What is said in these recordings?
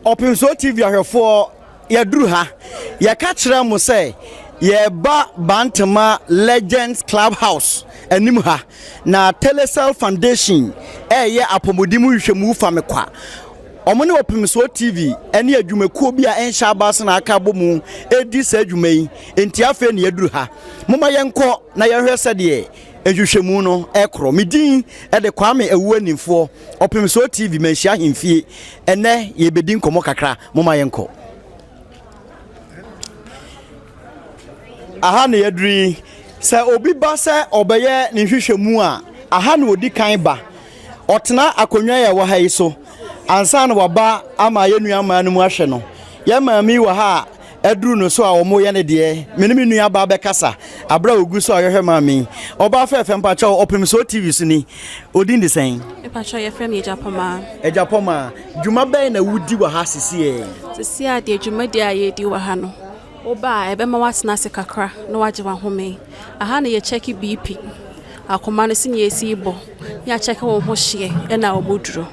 Opemsuo TV ahwefo yaduru ha yakachira mo say yeba Bantama Legends Clubhouse anim ha na Telecel Foundation ye apomodimu hwehwemu fa mekwa omone Opemsuo TV ene adwumakuo bi a enhya abase na aka bomu edi sa adwuma yi enti afa ne yaduru ha moma yenko na yehwe sede ehwehwemu no ekro medin de kwame ewuanimfo Opemsuo TV manhia hemfie ene yebedin komo kakra moma yenko aha na yaduri se obi ba se obeye ne hwehwemu a aha na odi kan ba otena akonwa ya wo hai so ansa na waba ama yenua ma no mu ahwe no ya maami wa ha aduru no so a omo ye ne de menemi nua ba be kasa abra ogu so ayehwe maami oba fa FM pa cha Opemsuo TV so ni odin de sen e pa cha ye FM ejapoma djuma ben na wudi wa ha sisi a de djuma de aye di wa ha no oba ebe ma watena se kakra na waje wa home aha na ye check BP akoma no sinye esi bo ya check wo ho hye e na omoduro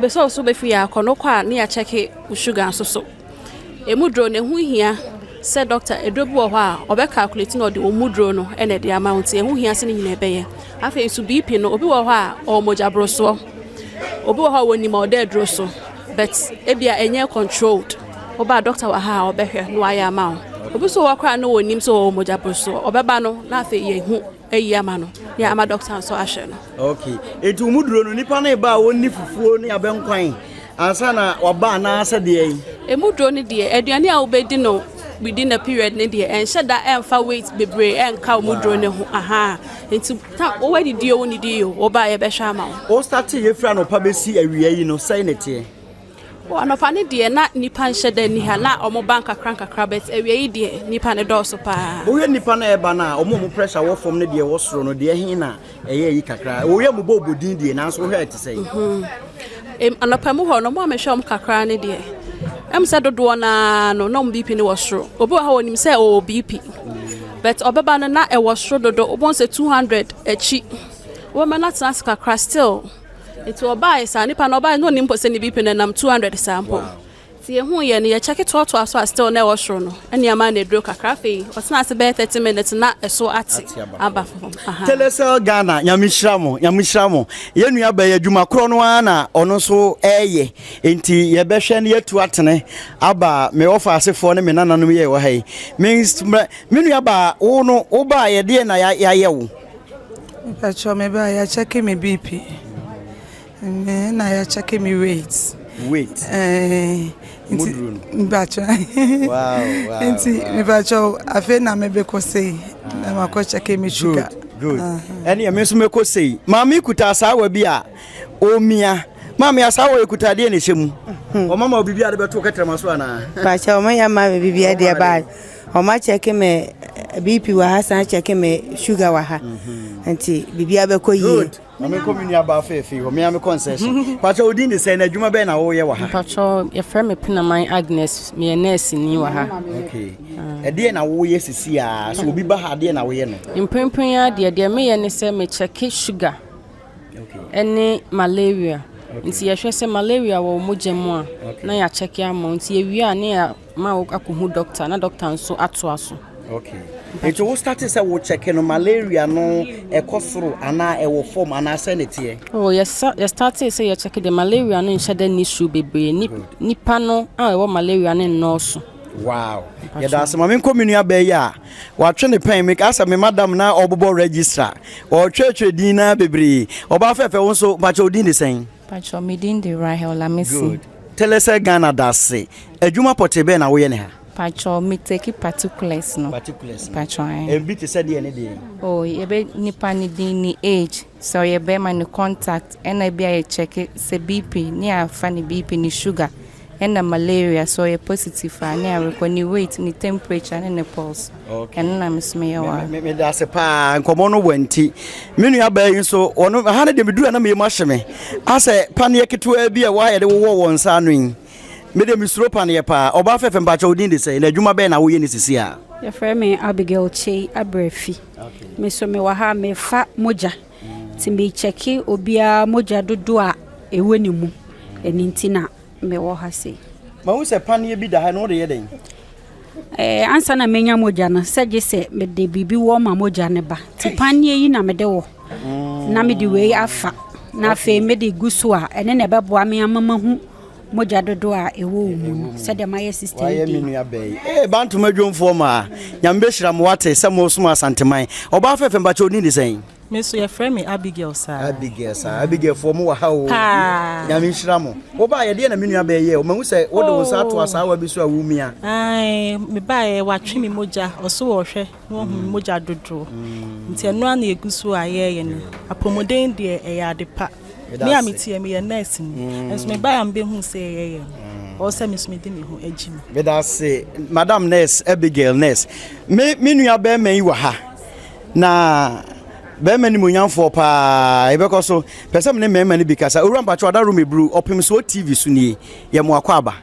be so be fi akono kwa na ya check sugar so emuduro ne hu hia se doctor edobu wo ha obe calculate na de omuduro no e na de amount e hu hia se ne nyina ebe ye afa su BP no obi wo ha o mojabro so obi wo ha woni ma o de dro so but ebia enye controlled oba doctor wa ha obehwe no aya ma o obi so wakra no wonim so mojabro so obeba no na afa ye hu eyi ama no ya ama doctor so ahwe no okay etu omuduro no nipa na ba woni fufuo ne abenkwan ansa na waba na asa de yi emuduro ne de aduane a obedi no within a period ne de enhye da emfa weight bebre enka omuduro ne ho aha etu ta o wadi di o ni di o oba ye behwe ama o start ye fra no pa besi awie yi no sai ne tie anopa ne de na nipa nhye da ni ha na omo bank kakra bet awie yi de nipa ne do so pa o ye nipa na eba na omo mu pressure wo fom ne de wo soro no de hin na eye yi kakra o ye mu bobodin de na so hwe te sei anopa mu ho no mo amehwe kakra ne de se dodo na no BP ne wo soro obi ha wonim se o BP but obeba no na e wo soro dodo obon se 200 echi wo ma na tena kakra still it will buy nipa no buy no nimpo se ni BP na nam 200 sample ti ehu ye ne ye check it to so still na wo soro no ene ama na edro kakra fe o tena se be 30 minutes na eso ati aba fo Telecel Ghana nyamishiramo ye nua ba ye adwuma kro no ana ono so eye enti ye behwe ne yatu atene aba me offer asefo ne me nananom ye wo hai me nua ba wo no wo ba ye de na ya ye wo pacho me ba ya check me BP na ya check me weight Mbacho wow enti mbacho afi na mebeko sei na mako check me sugar good eni emeso meko sei mama ikuta asawa bi a omia mama asawa ikuta de ne hyemu o mama obibi ade beto ketrema so ana pacha o mama ma bibi ade ba o ma check me BP wa hasan check me sugar wa ha enti bibi abeko yi mama komuni aba fefe o me am concession pacha odin de say na adwuma be na wo ye wa ha pacha ye frame me pinaman Agnes me nurse ni wa ha okay e de na wo ye sisi a so obi ba ha de na wo ye no impempen ya de me ye ne say me check sugar okay ene malaria nti ye hwe say malaria wo mojemu a na ya check amount ye wi a ne ya ma akohu doctor na doctor nso ato aso okay eto wo start say wo check no malaria no ekosoro ana e wo form ana sanity oh yes you start say you check the malaria no nshade ni shu bebre nipa no a wo malaria no nọọsụ wow ya da asema me komuni abayi a wa twe ne pen me asa me madam na obobo register o twetwe din na bebre oba fefe wo so pacho din de sen pacho me din de Rahel Lamisi good Telecel Ghana dase adwuma potebe na wo ye ne ha pacho me take particulars no pacho every te said any day oh ye be nipa ni din ni age so ye be man contact and I be I check say BP ni afa ni BP ni sugar and malaria so ye positive and I record ni weight ni temperature and the pulse okay and na me wa me da se pa nkomo no wanti me nua ba yin so ono ha na de medura na me mahye me ase pan ye keto bi e wa ye de wo wonsa no yin me de misro pan ye pa oba fefe mbacha odin de say na adwuma be na wo ye ni sisi a ye frame me Abigail Che Abrefi okay me so me wa ha me fa moja ti me check obia moja dodo a ewo ni mu eni ntina me wo ha sei ma wo se panie bi da ha no de ye den ansa na menya moja no seje se me de bibi wo ma moja ne ba ti panie yi na me de wo na me de we afa na fe me de gusu a ene ne beboa me amama hu moja dodo a ewo mu se de my sister yi mi nua be bantu madwomfo ma nyambe hira mo wate se mo suma asanteman oba fefe mba che oni ni sen me so your friend me Abigail for mo wa ha o nyame hira mo oba ye de na me nua be ye o mahu se wo de wo sa to asawa bi so a wo mia ai me ba ye watwe me moja oso wo hwe wo hu moja dodo nti eno ana egusu aye ye ni apomoden de e ya de pa me amiti me ye nurse ni enso me ba am be hu se ye o se me smedi me hu agimi be da say madam nurse Abigail nurse me nua be man yi wa ha na be mani munyamfo pa ebeko so pese me me mani bikasa owura mpacho ada room ebru Opemsuo TV so nie ye mo akwa aba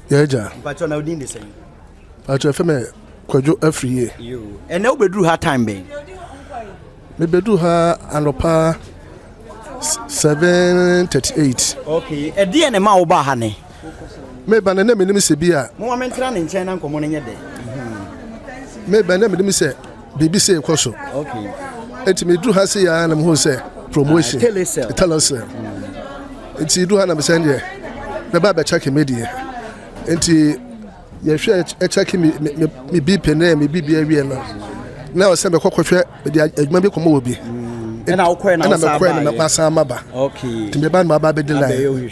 ye ja mpacho na odin de sen mpacho fe me kwadwo afriye yo ene obedru ha time be me bedu ha anopa 7:38 okay e de ene ma wo ba ha ne me ba na me nim se bi a mo wa mentra ne nchen na nkomo ne nye de me ba na me nim se bibi se ekoso okay enti me dru ha se ya na mo se promotion Telecel enti dru ha na me send ye na ba be check me die enti ye hwe e check me BP na me bibi awie na o se me kokwohwe de adwuma bi komo obi na okwe na me pasa maba okay timbe ban maba be de line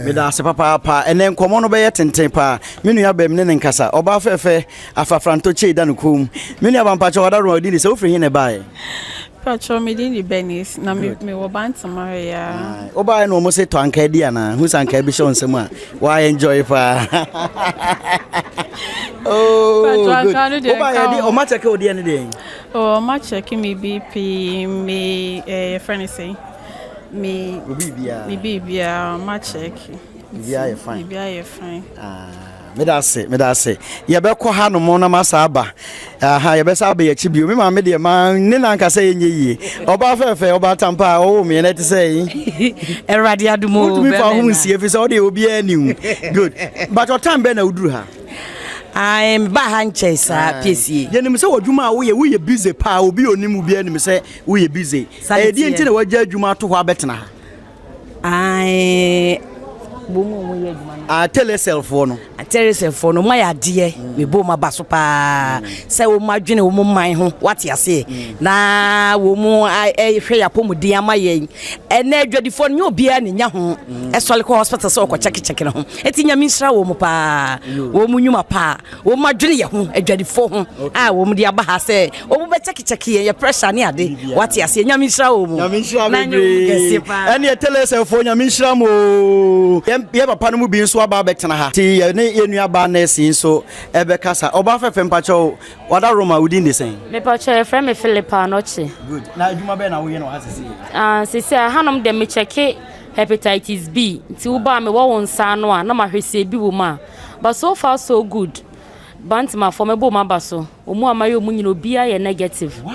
me da se papa ene nkomo no be ye tenten pa me nua ba me ne nkasa oba fefe afafranto chei da no kum me nua ba mpacho wada ro odi se ofri hin ne bae pacho me di Benis na me wo bantama ya oba no mo se to anka di ana hu sanka bi show nsem a wa enjoy pa oh good oba ya di o ma check odi ene dey oh ma check me BP me friend say me bibia ma check bibia you fine me da say ye be ko ha no mo na masa aba aha ye be sa aba ye chi bio me ma me de ma ne na nka say enye yie oba fefe oba tampa o me na ti say erade adumo be fa hu sie fi so de obi ani good but your time be na uduru ha I'm bahanche sa piesie. Ye nim se wadwuma wo ye busy pa obi onimu bi anim se wo ye busy. E di enti na wagya adwuma to ho abetena ha. Ai bomu mo ye adwuma. Telecel fo no. Telecel fo no ma ya de me bo ma baso pa. Se wo madwene wo man ho wate ase. Na wo mu hwe ya pomuden amaye. Ena adwadifo no obi a ne nya ho. E sole ko hospital so ko check no ho. Eti nya minsra wo mu pa. Wo mu nyuma pa. Wo madwene ye ho adwadifo ho. Wo mu de aba ha se wo mu be check ye pressure ne ade. Wate ase nya minsra wo mu. Nya minsra be. Ena Telecel fo nya minsra mo. Ye papa no mu bi nso aba betena ha. Ti ye nua ba nurse so ebe kasa oba fefe mpacho wada Roma within the same me pacho friend me Philippa noche good na adwuma be na wo ye no asese sisi hanom de me check hepatitis B ti wo ba me wo nsa no a na ma hwese bi wo ma but so far so good bantima for me bo ma ba so omu amaye omu nyina obi a ye negative wow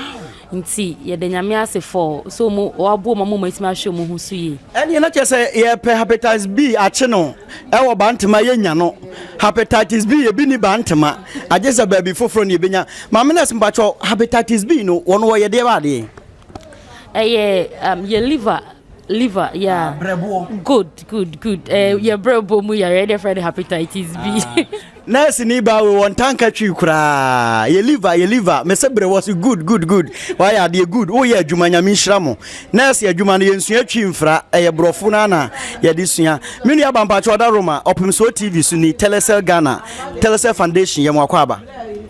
nti ye de nyame ase for so mu oabo ma mu matima hwe mu hu so yi ene na che se ye pe hepatitis B ache no e wo bantima ye nya no hepatitis B ye bi ni bantima aje se ba bi foforo ni benya ma me na simbacho hepatitis B no wono wo ye de ba de ye liver yeah good your brebo mu ya ready for the hepatitis B nurse ni ba we won tanka twi kura ye liver me se bre was good why are they good oh ye adwuma nyame nhira mo nurse adwuma no ye nsua twi mfra ye brofo na ye de sua me nua ba mpacho da Roma Opemsuo TV so ni Telecel Ghana Telecel Foundation ye mo akwa aba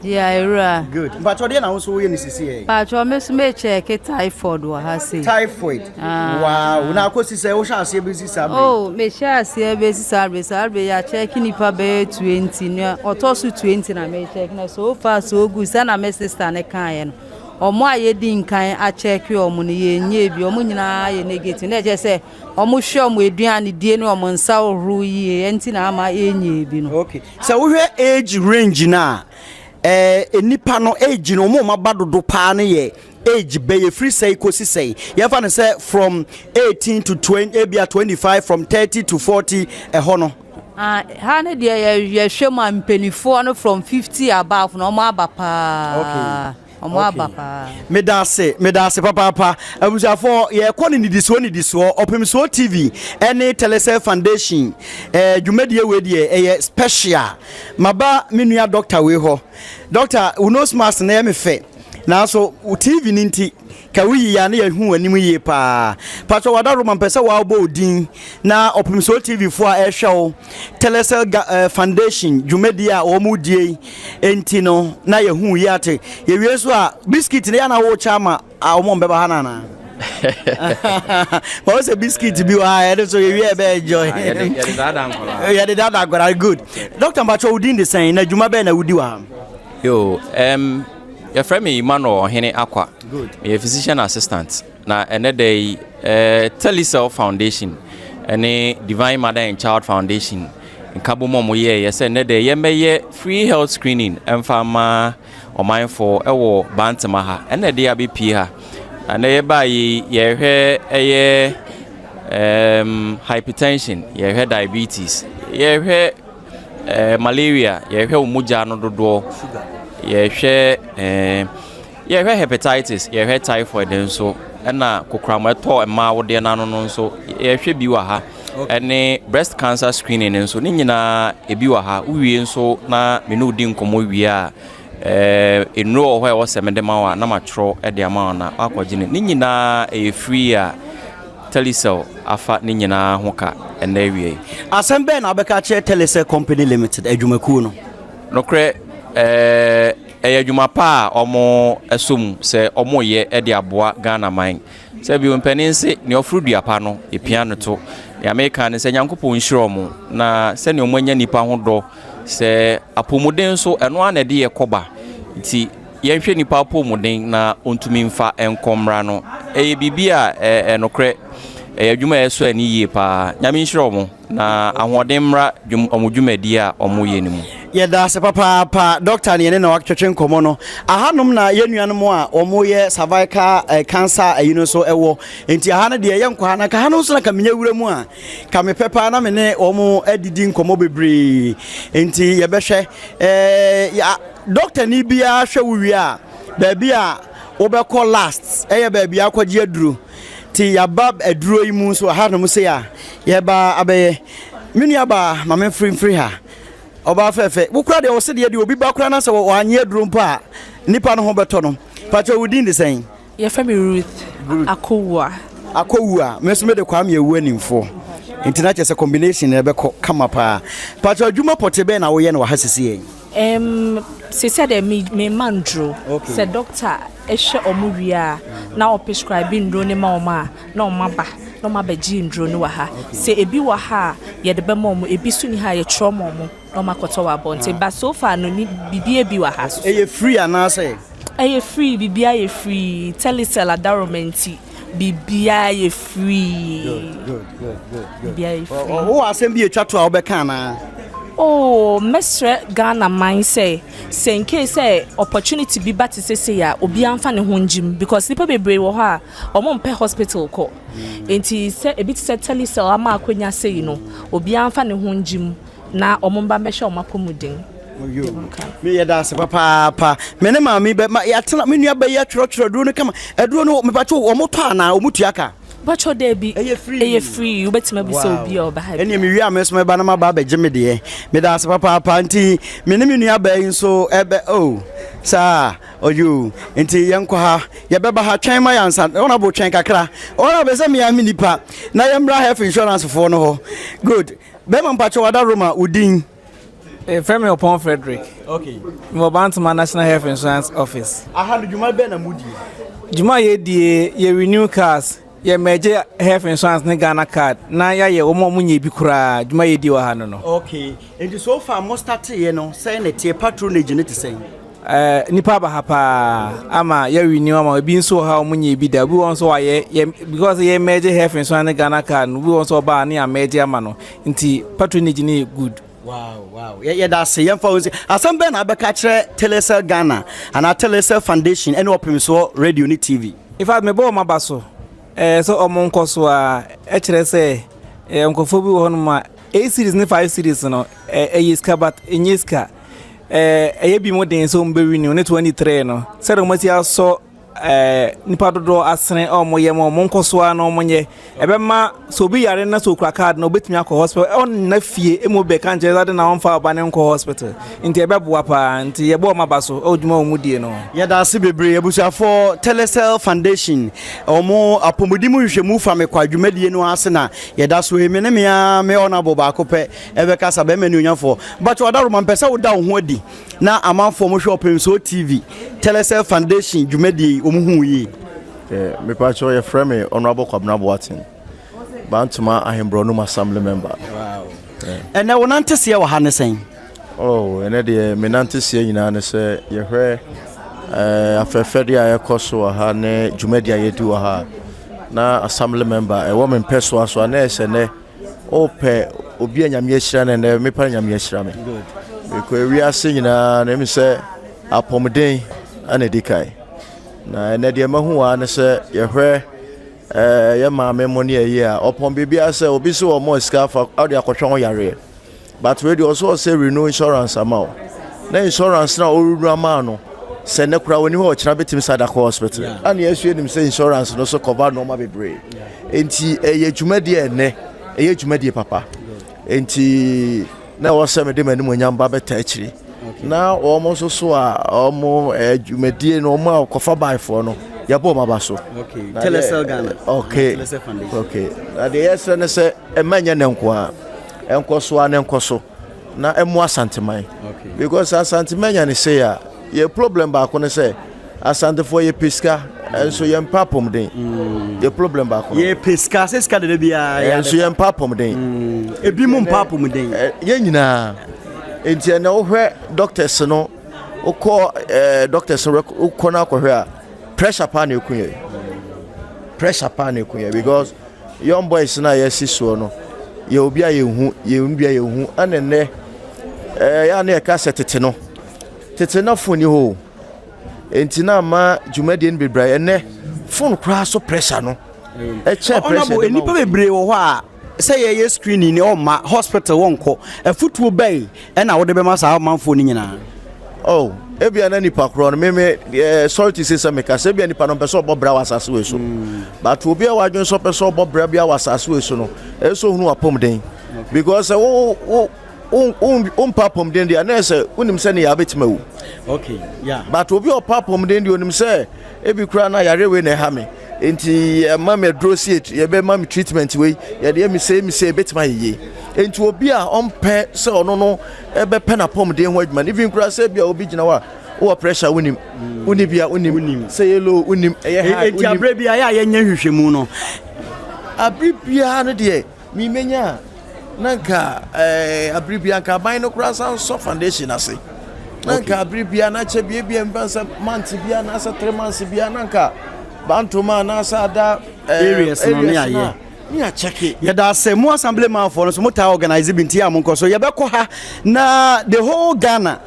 yeah era good mpacho de na wo so ye ni sisi ye pacho me so me check typhoid wa ha se typhoid wow na akosi se wo sha ase be sisi abre oh me sha ase be sisi abre ya check ni pa be 20 otosu 20 na me check na so far so good sana me sister ne kan ye no omo aye di nkan a check omo ne ye nye bi omo nyina ye negative na je se omo hwe omo eduan die ne omo nsa ohru yi enti na ama enye bi no okay so wo hwe age range na enipa no age no mo mabadodo pa ne ye age be free say kosi say you have say from 18 to 20 maybe 25 from 30 to 40 hono ha ne de ye hwe ma mpenifo no from 50 above no mo aba pa omo aba pa me da se papa abusafo ye ko ni diso Opemsuo TV any Telecel Foundation dwumadie we de special maba menua doctor we ho doctor unos mask na me fe na so TV ninti ka wi ya na yahu anim ye pa pato wada roman pese wa obo odin na Opemsuo TV fo a ehwe Telecel Foundation dwumadie a o mu die enti no na yahu yate ye wie so a biscuit na ya na wo chama a o mo mbeba hanana what was a biscuit be why so ye wie be enjoy ya de dada agora good doctor Mbacho udin the same na dwuma be na wudi wa yo your friend me Emmanuel Hene Akwa. Good. A physician assistant. Na day Telecel Foundation. Any Divine Mother and Child Foundation. In Cabo Momo yes day ye free health screening and pharma or mindful Bantamaha. And day I be Pia. And they by ye hypertension, ye diabetes, ye malaria, ye mujano do sugar. Ye hepatitis, ye typhoid and so na kokramwe to ma wo de na no so ye hwe bi wa ha ene breast cancer screening and so ni nyina e bi wa ha uwie so na me no di nkomo wie a enro ho e wo se me de ma wa na ma tro e de ma na akogine ni nyina e free a Telecel afa ni nyina ho ka ene wie asembe na obeka che Telecel Company Limited adwumaku no nokre adwuma pa omo esum se omo ye e de aboa Ghana man se bi mpanense ne ofrudua pa no e piano to ya America ne se nyankopon nhiro mo na se ne omanya nipa ho do se apomuden so eno ana de ye koba nti ye hwe nipa apomuden na ontumi mfa enkomra no bibia enokre adwuma eso ani yie pa nyame nhiro mo na ahodemra omudwumadi a omoye ni mu ye da se papa doctor ne na waketwe nkomo no ahanom na yenuanom a omoye cervical cancer so ewo enti ahana de ye nkwa na ka hano so na ka menya wura mu a ka me pepa na me ne omo adidi nkomo bebre enti ye behwe ya doctor ni bia hwe wuwi a ba bia obekọ last ba akwaji aduro ti yabab aduro yi mu so ahanom se ya ye ba abaye menua ba mame free ha oba fefe wukura de wo se de obi ba kura na se wo anye drumpa nipa no ho beto no pacho wudin de sen ye fami Ruth akowua meso de kwam ye wuanimfo international se combination e be kama pa pacho adwuma potebe na wo ye na wa hasisi se said me mandro se doctor ehwe omuwia na o prescribe ndro ne ma o ma na o maba no ma beji ndro ne wa ha se ebi wa ha ye de be mom ebi suni ha ye trauma mo no ma koto wa bonte ba so far no ni bibia bi wa ha so e free anase e free bibia ye free Telecel adaromenti bibia ye free good bibia ye free o asem bi etwa to a obeka na Mestre Ghana mind say in case opportunity be better say ya obi amfa ne honjim because people be brave wo ha omo mpe hospital ko enti say e bit say Telecel ama akonya say no obi amfa ne honjim na omo mba mehwe omo apomuden me ye da se papa me ne ma me be ya tena me nua ba ya tworo duro no kama eduro no me bacho omo to ana omo tuaka bacho dey be eye free you betima bi so obi o ba ha eni me wi ameso me ba na ma ba be geme de me da se papa nti me ne me nua ba yin so ebe sa oyu nti yenkwa ha ye beba ha twen ma yansa ona bo twen kakra ona be se me ya nipa na ye mra health insurance for no ho good be ma mpacho wada Roma udin Frame upon Frederick. Okay. Mobantama National Health Insurance Office. Aha Juma be na mudi. Juma ye renew cars. Ye major health insurance ne Ghana card. Na ya ye omo munye bi kura. Juma ye di wa ha no. Okay. And so far most start ye no say na tie patronage ne te say. Nipa ba ha pa ama ye renew ama bi nso ha munye bi da. Bi won so ye because ye major health insurance ne Ghana card. Bi won so ba na major ama no. Nti patronage ne good. Wow. Yeah, that's a young folks. Assemble na beka kire Telecel Ghana and our Telecel Foundation and Opemsuo Radio ni TV. In fact, me bo mabaso. So omonko so a kire say onkofo bi wo no ma 8 series ne 5 series no eyiska but enyiska eyebi mo den so mbe renew ne 23 no said o mati aso nipa dodo asene o moye mo nkoso a no monye ebema so bi yare na so kura card no betimi akọ hospital on na fie emo be kan je that na on fa ba ne nko hospital nti ebeboa pa nti yebo ma baso oduma omudie no ya da se bebre ebusa for Telecel Foundation omo apomodimu hwehwemu fa me kwadwumadie no ase na ya da so eme ne me honorable ba akopɛ ebeka sa be manu nyafo but odaro man pesa wo da wo ho adi na amanfo mo hwe Opemsuo TV Telecel Foundation dwumadie omuhu yi me pa cho ye frame honorable Kwabena Boatin Bantuma Ahembronum assembly member. Wow. And now wonante se wa ha ne sen. Oh, ene de me nante se nyina ne se ye hwe afefede a yekoso ha ne dwumadi a yedi wa ha na assembly member e wo me peso aso na ese ne ope obi anyame ahira ne me pa anyame ahira me. Good. Because we are singing na me se apomden ana dikai. Na ene de mahu a ne se ye hwe ye maame money ayi a opon bibia se obi se o mo scafa audio akotwe yare but we dey also say renew insurance amount na insurance na o renew amount no se ne kura woni ho kira betim sada hospital and yes you nim say insurance no so cover normal bebre enti eye dwumadi ene eye dwumadi papa enti na wo se me de mani monyam ba beta akiri na o mo so a o mo dwumadi no mo kofa buy for no yabo mabaso. Okay. Telecel Ghana. Okay. Telecel Foundation. Okay. Na the yes na say emanya nenko a enkoso a nenkoso na emu asanteman. Okay. Because asantemanya ne say a ye problem ba ko ne say asante for ye piska enso ye mpapom den. Ye problem ba ko. Ye piska se ska de bia enso ye mpapom den. Ebi mu mpapom den. Ye nyina enti na wo hwe doctors no wo call doctors wo kona ko hwe a pressure pan ekuye because young boys na yes so no ye obi a ye hu anene ya na e ka setete no foni ho enti na ma dwumade bebra ene phone kra so pressure no e che pressure ni pa bebre wo ho a say ye screening ni o ma hospital wonko afutuo bai e na wo de be ma sa manfo ni nyina. Oh, ebia na nipa kro no me sorry to say some ka say ebia nipa no pese obobra wasase we so but obi a wadwen so pese obobra bia wasase we so no eso hunu apom den because papom den dia na say unim say ne ya betima wu. Okay, yeah, but obi o papom den dia unim say ebi kra na yare we na ha me enti mama drosit ye be mama treatment we ye de me say betima ye enti obi a ompe say ono no ebe pen apom den ho adwuma even kra say bia obi gina wa o pressure unim say hello unim enti abre bia ya nya hwehwemu no abre bia no de mi menya nanka abre bia ka ban no kra san so foundation ase nanka abre bia na che bia mbansa month bia na sa 3 months bia nanka bantoma na sa da areas no ne aye ni a check it ya da say mo assembly man for no so mo ta organize binti am nko so ye be ko ha na the whole Ghana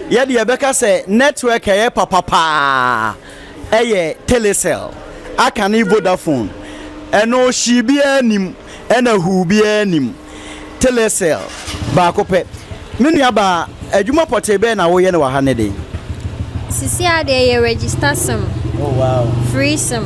ye de ye be ka say network e papa eye Telecel aka ni Vodafone eno shi bia nim ena hu bia nim Telecel ba ko pe menu aba adwuma portable na wo ye ne wa ha ne de sisi ade ye register sim. Oh wow. Free sim.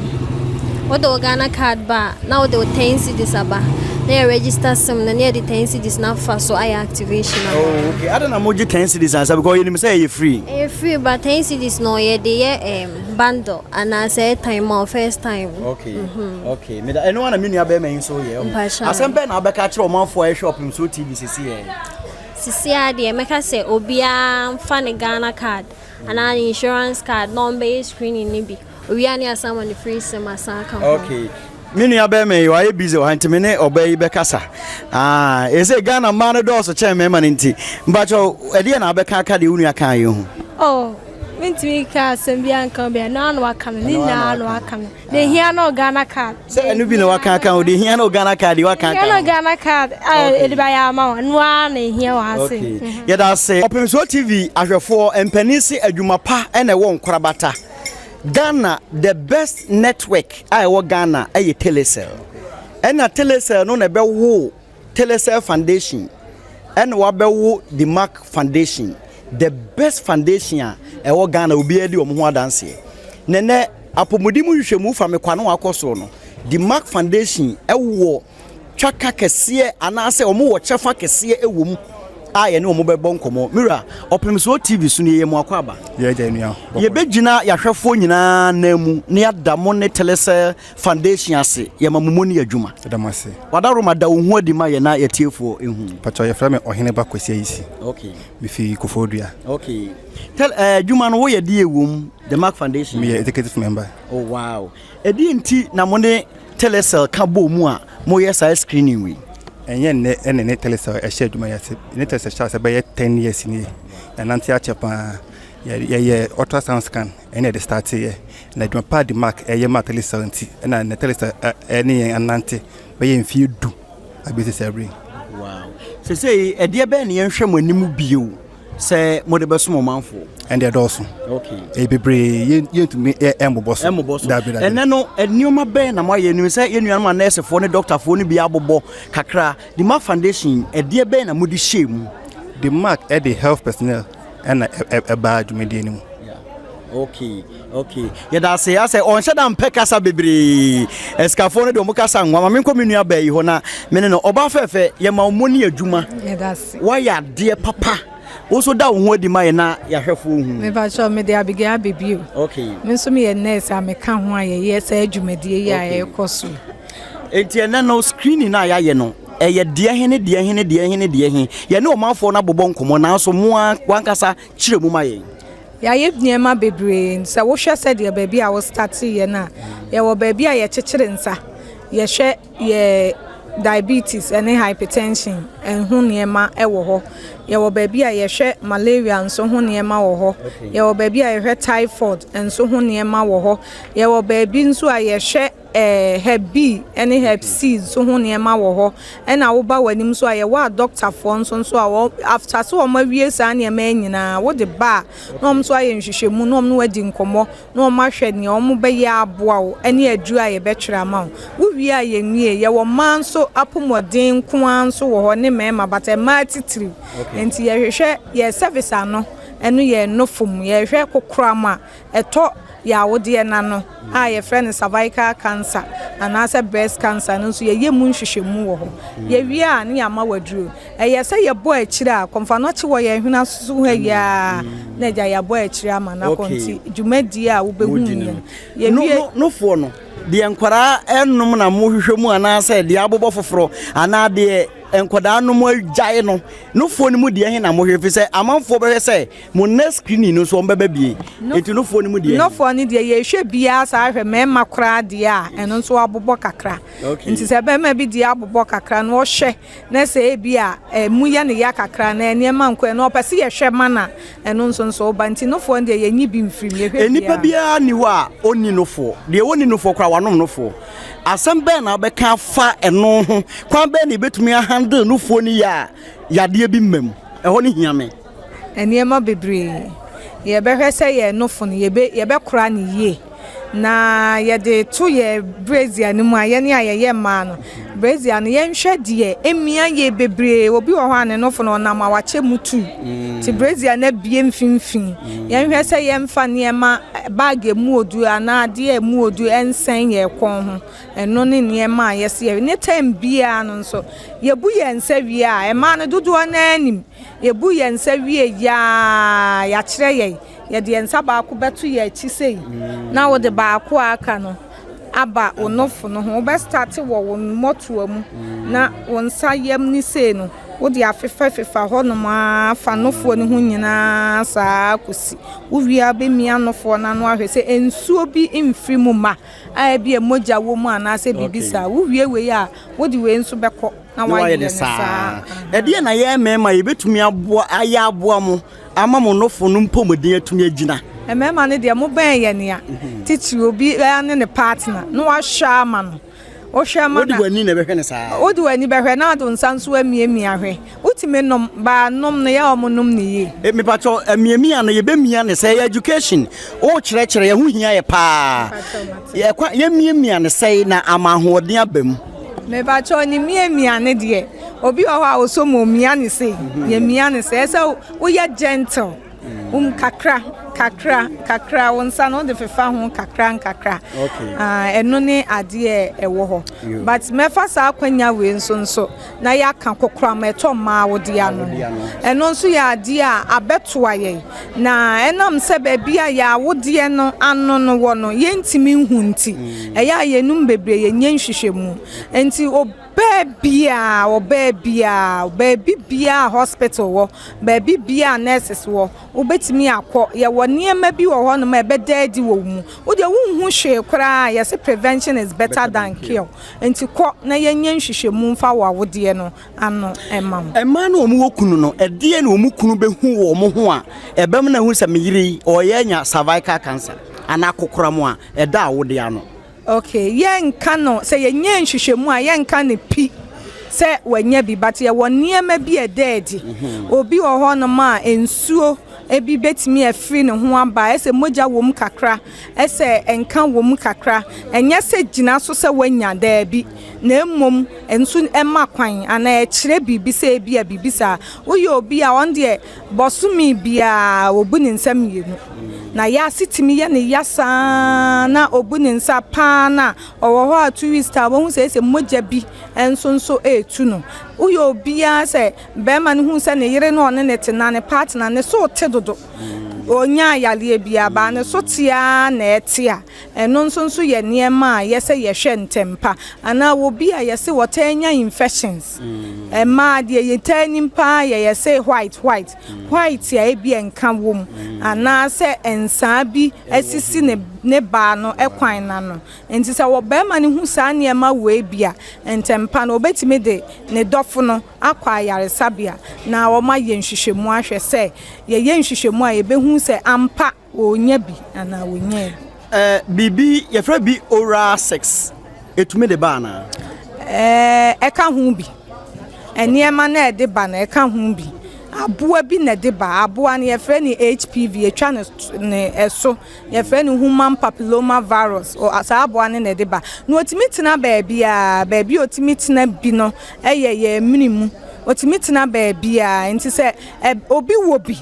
What the Ghana card ba now the 10 cedis aba. They register sim na near the 10 cedis na fa so I activation. Oh okay. I don't know moji 10 cedis answer because you say you free. Free but 10 cedis no ye dey bundle and I say time or first time. Okay. Okay. Me da anyone na me nua be men so ye. Asembe na be ka kire o man for e shop so TV sisi ye. Sisi ade me ka say obia fa ne Ghana card and an insurance card number screening ni bi. We are near someone the free sim asaka. Okay. Mini abeme you are busy o hantime ne obey be kasa. E say Ghana man do so che me man nti. Mbacho e de na be ka aka de unu aka ye hu. Oh, minti ka sembia nkan be na no aka me ni na no aka me. De hia no Ghana card. Say enu bi na waka aka o de hia no Ghana card di waka aka. Hia no Ghana card. E de ba ya ma no a na hia wa ase. Okay. Ya da say Opemsuo TV ahwefo empanisi adwuma pa e na wo nkorabata. Ghana the best network I wo Ghana ay Telecel. And na Telecel no na be wo Telecel Foundation and wabewo the Mark Foundation, the best foundation e wo Ghana obi edi omo ho adanse nene apomodimu hwehwemu fa me kwano akoso no the Mark Foundation e wo twaka kese anase omo wo chefa kese ewom aye ne omo bebo nkomo mira Opemsuo TV so ne yemu akwaba ye ja nua ye begina yahwefo nyina na mu ne adamo ne Telecel Foundation ase ye mamumu ne adwuma damase wadaro mada wo hu adi ma ye na yetiefo ehu pacho ye frame ohene ba kwesi ayisi okay bifi kofodua okay tell adwuma no wo ye di ewum the Mark Foundation me executive member oh wow edi nti na mo ne Telecel ka bo mu a mo ye side screening we enye ne Telecel e share adwuma yase ne Telecel sha se be 10 years ni ananti achepa ye ultrasound scan ene de start here na adwuma pa the Mark ye ma Telecel nti na ne Telecel ene ananti be ye mfie du abisi sebring wow se say e de be ne yenhwe mo animu bio se mo de beso mo manfo and the dosu okay e bebre yentumi emboboso ene no enioma be na mo ye nu se yenu ma nurse fo ne doctor fo ne bia bobo kakra the Mark Foundation e de be na mo di shame the Mark e the health personnel and a bad media ni okay yeda say ase on sheda mpekasa bebre escafo ne do mo kasa nwa ma me kominu aba yi ho na me ne no oba fefe ye ma omoni adwuma yeda say why ya de papa also da wo adi ma ye na ya hwefo hu me ba cho me de abiga abibio okay me so me ye nurse ameka ho aye se adwumadie ya ye koso enti ene no screening na ya ye no eye de hene ye ne o manfo na bobo nkomo na so mo wankasa kiremu ma ye ya ye niema bebre se wo hwe se de baabi a wo start ye na ye wo baabi a ye kekere nsa ye hwe ye diabetes and hypertension and hu niema e wo ho ye wo baabi a ye hwe malaria nso hu niema wo ho ye wo baabi a ye hwe typhoid nso hu niema wo ho ye wo baabi nso a ye hwe Hep B and Hep C so hu niema wo ho na wo ba wanim so a ye wa doctor for nso a after so ma wie sa niema nyina wo de ba no m so a ye nhwehwemu no m no wadi nkomo no ma hwe ne om be ye aboa wo ene adu a ye be twera ma wo wie a ye nwie ye wo man so apomodin ko anso wo ho ne mema bata ma titiri enti ye hwehwe ye service ano enu ye no fom ye hwe kokora ma eto ya wode na no a ye friend cervical cancer and as breast cancer no so ye mu nhwehwemu wo ho ye wi a ne ama waduro ye se ye bo akira komfa no che wo ye hwena susu ha ya na ja ya bo akira ama na konti dwumadi a wo behu ye no fo no de enkwara enum na mo hwehwemu ana se de abobọ foforo ana de enkwada no mo agyae no fo ni mu de he na mo hwefe se amanfo be se mo next screening no so mbeba bie enti no fo ni mu de no fo ni de ye hwe bia sa hwe mema kra de a eno so abobọ kakra enti se be ma bi de abobọ kakra no hwe na se bia mu ya ne ya kakra na ene ma nkwe no opese ye hwe mana eno so ba enti no fo de ye nyi bi mfiri ye hwe enipa bia ni ho a oni no fo de woni no fo kra wanom no fo asembe na be ka fa eno ho kwan be ni betumi handle no fo ni ya de bi mmam eho ni hia me eniema bebre ye be hwese ye no fo ni ye be kra ni ye na ye de to ye brazia ni mu aye ni aye ma no brazia no ye nhwe de emia ye bebre obi wo hwane no fo no na ma wache mutu ti brazia na bie mfimfin ye hwese ye mfa niema bag emu odu ana de emu odu ensen ye kon ho eno ne niema ye se ye ne time bia no so ye bu ye nsa wi a e ma no dodo na anim ye bu ye nsa wi ya kire ye ye de nsa ba ko beto ye achi sei na wo de ba ko aka no aba onofo no ho be start wo moto amu na won sa yam ni sei no wo de afefa ho no ma fa nofo ni ho nyina sa kosi wo wi abe mia nofo na no ahwe se ensuo bi mfiri mu ma a bi emoja wo mu ana se bibisa wo wi we ya wo de we nso beko na wa ye sa e de na ye mema ye betumi aboa aya aboa mu ama mo nofo no mpomodin atumi agina emema ne de mo ben ye ne a titi obi ne ne partner no wa hwa ama no o hwa ama na odi wani na behwe ne saa odi wani behwe na do nsanso amiemi ahwe utime nom ba nom ne ya omonom ne ye me pacho amiemi an ye bemia ne say education o kire ye hu hia ye pa ye kwa ye miemi an say na amahoodin abam me pacho ni miemi an de obi o ha so mo mia ne say ye mia ne say so we are gentle kakra wonsa no de fefa ho kakra eno ne ade ewo ho but mefa sa kwanya we nso na ya ka kokora ma eto ma wode ano eno nso ya ade a abeto aye na enam se ba bia ya wode no ano no wo no ye ntimi hu nti eya ye num bebre ye nyen hwehwemu enti baby bia hospital wo baby bia nurses wo obetimi akọ ye wo niema bi wo ho no ma bedadi wo mu wo de wonhu hwe kra ye say prevention is better than cure enti kọ na ye nyen hwehwe mu mfa wo de no ano emam no omu wokunu no ede na omu kunu behu wo mo ho a ebem na hu se meyiri o ye nya cervical cancer ana kokora mu a eda wo de ano. Okay, yenka no say yenye nhwehwemu a yenka ne pi say wanya bi but ye woniema bi ededi obi wo ho no ma ensuo ebi betimi afiri ne ho aba ese moja wom kakra ese enka wom kakra enya se gina so se wanya da bi na emom ensu ema kwan ana e kire bibi se bi a bibi sa wo obi a on de bosumi bia obu ne nsam yenu na ya sitimi ya ne yasa na obu ne nsa pa na owo ho a 2 weeks ta wo hu se ese moja bi enso etu no uyo obi a se be ma ne hu se ne yire no ne tena ne partner ne so tedodo onya yale bia ba ne so tia na etia eno nso ye niema ye se ye hwe ntempa ana wo bi a ye se wotanya infections ma de ye tanimpa ye se white ya e bi enka wom ana se ensa bi asisi ne ba no ekwan na no enti se wo be ma ne hu sa niema we bia ntempa no obetime de ne dofo no akwa yare sabia na wo ma ye nhwehwemu ahwe se ye nhwehwemu a ye behu se ampa onya bi ana wonya bibi ye fra bi oral sex etume de ba na eka hu bi eniema na ede ba na eka hu bi aboa bi na de ba aboa na ye fra ni HPV etwa ne eso ye fra ni human papilloma virus o asa aboa ne na de ba no otimi tena ba bia otimi tena bi no ye minimu otimi tena ba bia enti se obi wo bi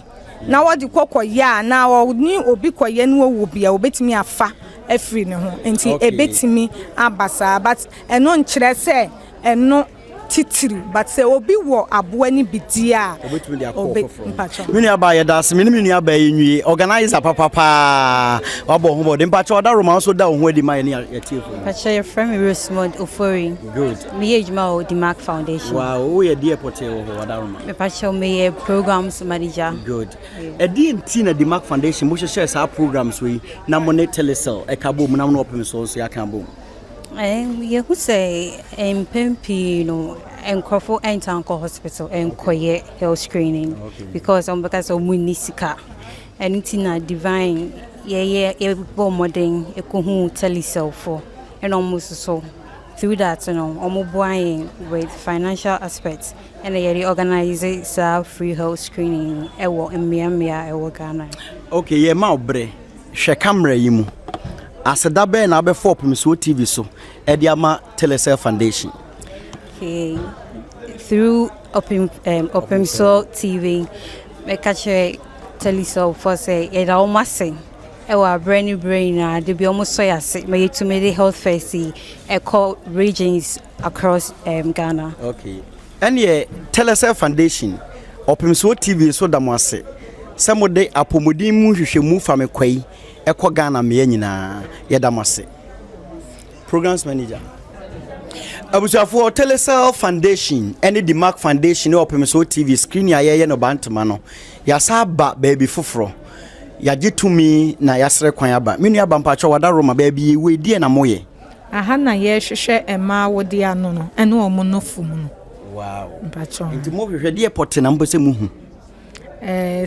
na wodi kokoya na oni obi koye no wo bia obetimi afa afiri ne ho enti ebetimi abasa but eno nkire se eno titiri but say obi wo aboa ni bidia obetimi dia mini aba ye das mini aba enwie organizer papa wabo ho body mpacho oda roma so da ho adi mai ne yetiefo pacha your friend Rosemond Ofori good me ejma o the Mark Foundation wow wo ye die pote wo oda roma me pacha me programs manager good edi nti na the Mark Foundation mo share sa programs we na mo ne Telecel e ka bom na mo Opemsuo so ya kan bom you who say Pempi, Encrofo Entanko Hospital and Koye health screening because of Munisika and it's in a divine modern Ekuhu Telecel for and almost so through that buying with financial aspects and they organize free health screening in Myanmar Ghana. Okay, ye ma obre hwe camera yimu aseda be na be for Opemsuo TV so Ediama Telecel Foundation. Okay, through Opemsuo TV, I catch Telecel for say it almost say our brain they be almost so as me to me the health face call regions across Ghana. Okay, and ye Telecel Foundation Opemsuo TV so damwase some de apomodi mu hwehwemu fa me kwai eko Ghana me nyina yedamase programs manager abusuafo Telecel Foundation any the Mark Foundation Opemsuo TV screen ya ye no bantama no ya saba baby foforo ya gitumi na yasre kwan aba menu aba mpacho wada roma baby we die na moye aha na ye hwehwe ema wode ano no ene omo no fumu no wow mpacho nti mo hwehwe die pote na mbose muhu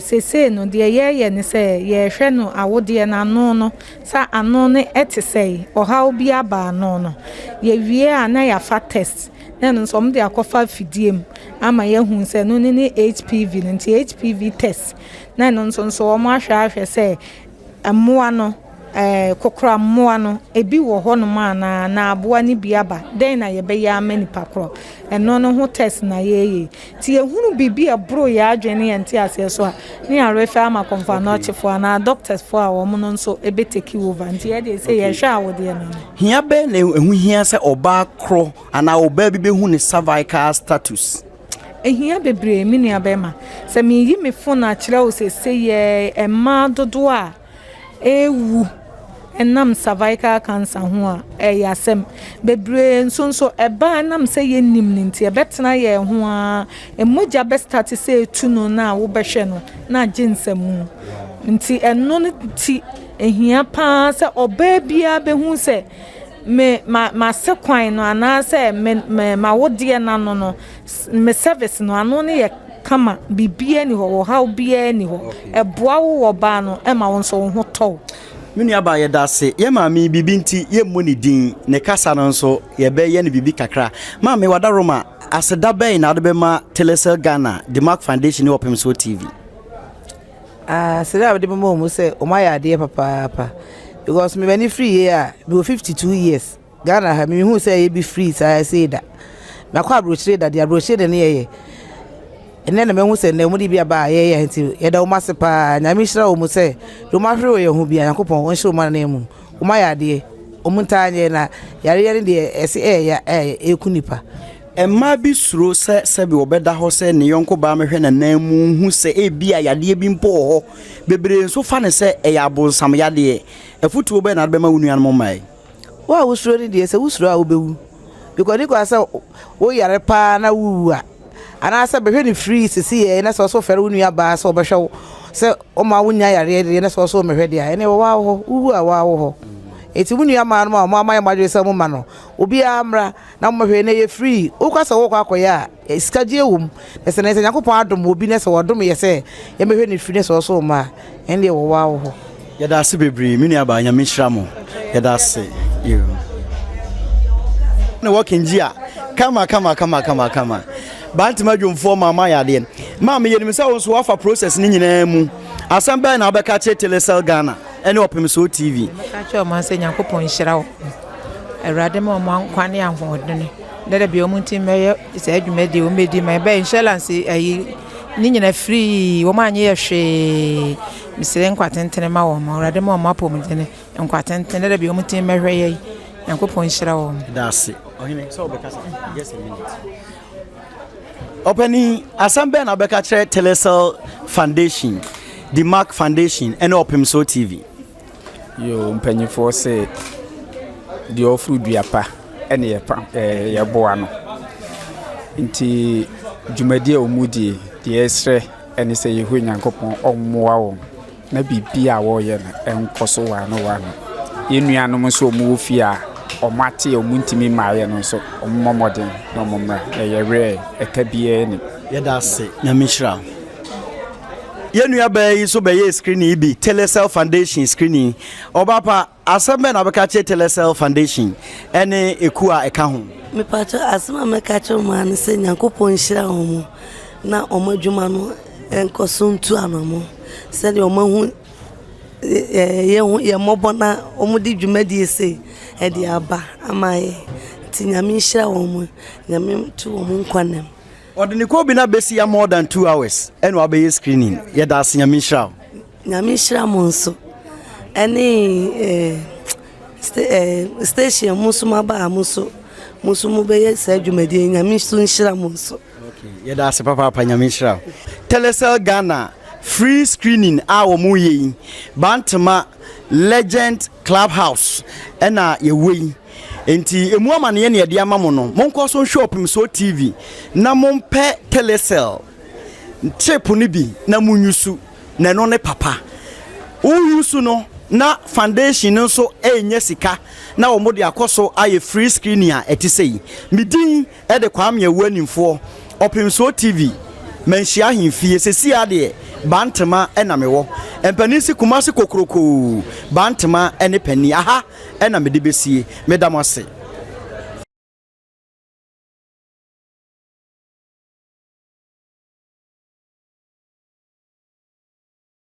sese no de ye ne se ye hwe no awode na ano no sa ano ne etesei oha obi aba ano no ye wie ana ya fa test na no so mde akofa fidiem ama ye hu se no ne HPV nti HPV test na no so o mo ahwe se amoa no kokra mmoa no ebi wo ho no ma na aboa ni biaba den na ye be ya mani pakro eno no ho test na ye ti ehunu bibi abro ya adwene ye nti ase so a ni arefa ama konfa no chefo na doctors for a wo no nso ebe take over nti ye dey say ye hwa awode no hia be na ehu hia se oba kro ana oba bi be hu ni cervical status ehia bebre mi nua be ma se mi yi me phone a kire o se ye ema dodo a ewu enam cervical cancer ho a yasem bebre nso eba nam se ye nim nti ebetena ye ho a emoja be start se etu no na wo behwe no na ginsemu nti eno nti ehia pa se oba bia be hu se ma se kwan no ana se ma wodie na no me service no ano ne ye kama bibia ni ho how bia ni ho eboa wo ba no e ma won so ho to mini aba ye da se ye ma mi bibi nti ye mo ni din ne kasa no so ye be ye ne bibi kakra ma me wada roma aseda be na de be ma Telecel Ghana the Mark Foundation Opemsuo TV sira de mo mo se o ma ya de papa because me many free here be 52 years Ghana ha me hu say ye be free say say that na kwa brochure da dia brochure de ne ye ene na me hu say na mu di bia ba ye nti ye da o ma se pa na me hira o mu say do ma hwe o ye hu bia yakopon won hye o ma na mu o ma ya de o mu ntanye na yare de ese ya ekunipa emma bi suro se bi obeda ho se ne yonko ba me hwe na namu hu se e bia yade bi mpo ho bebre nso fa ne se e ya bonsam yade efutu obe na be ma wunu an mo mai wa wo suro ni de se wo suro a wo bewu because ni ko say wo yare pa na wu a ana say be hwe ni free sisi e na so fere wunu ya ba so be hwe se o ma wunya yare de na so me hwe de a ene wa ho wu a wa ho eti wunu ya ma no ma madwe se mo ma no obi amra na mo hwe na ye free o kwasa wo kwakoya iskaje wum ese na yakopon adom obi na se wodom ye se ye me hwe ni free na so ma ende wo wa ho ya da se bebre mini aba nya me hira mo ya da se you na working jia kama bantima dwumfo mama ya de ma me yenim se wonso wafa process ni nyina mu asamba na obeka che Telecel Ghana ene Opemsuo TV ka che o ma se yakopon hira wo awrade ma o man kwane ahodene dede bi o munti meye se adwumadi o medi ma be insurance ayi ni nyina free wo ma anye ye hwe misire nkwatentene ma wo ma awrade ma o ma pomudene nkwatentene dede bi o munti mehwe ye yakopon hira wo that's it ohine so obeka just a minute Openi asamba na obeka che Telecel Foundation the Mark Foundation ene Opemsuo TV yo mpanyifo se di ofru duapa ene ye boa no nti dwumadi omudi di esre ene se yehu nyankopon ommoa wo na bibia wo ye na enkoso wa no yenuanom so omu ofia omate omuntimi maaye no so ommomodin no omomra ye ekabie ni ye da se nyamishra yenua bay so be screening bi Telecel Foundation screening obapa asamba na beka che Telecel Foundation ene ekua eka ho me pato asema meka che man se nyankopon hira ho na omadwuma no enkosontu anamo se de omahu ye mobona omudi dwumadi se e de aba amaye ti nyame hira ho nyame tu omu nkwanem Odini ko bi na besi ya more than 2 hours eno abaye screening ye da se nyame hira monso eni station musuma ba musumu be ye sa dwumadi nyame hira monso okay ye da se papa nyame hira Telecel Ghana free screening a wo mu ye bantama legend clubhouse ena ye wei enti emu amane ye ne de amamo no monko so hwe Opemsuo TV na mompe Telecel chip ni bi na munyusu na no ne papa uyusu no na foundation nso enye sika na wo mode akoso aye free screening a etisei midin e de kwam ye wanimfo Opemsuo TV menhia hemfie sesi ade bantama ena mewo empanisi Kumasi kokroko bantama ene pani aha ena mede besie medamase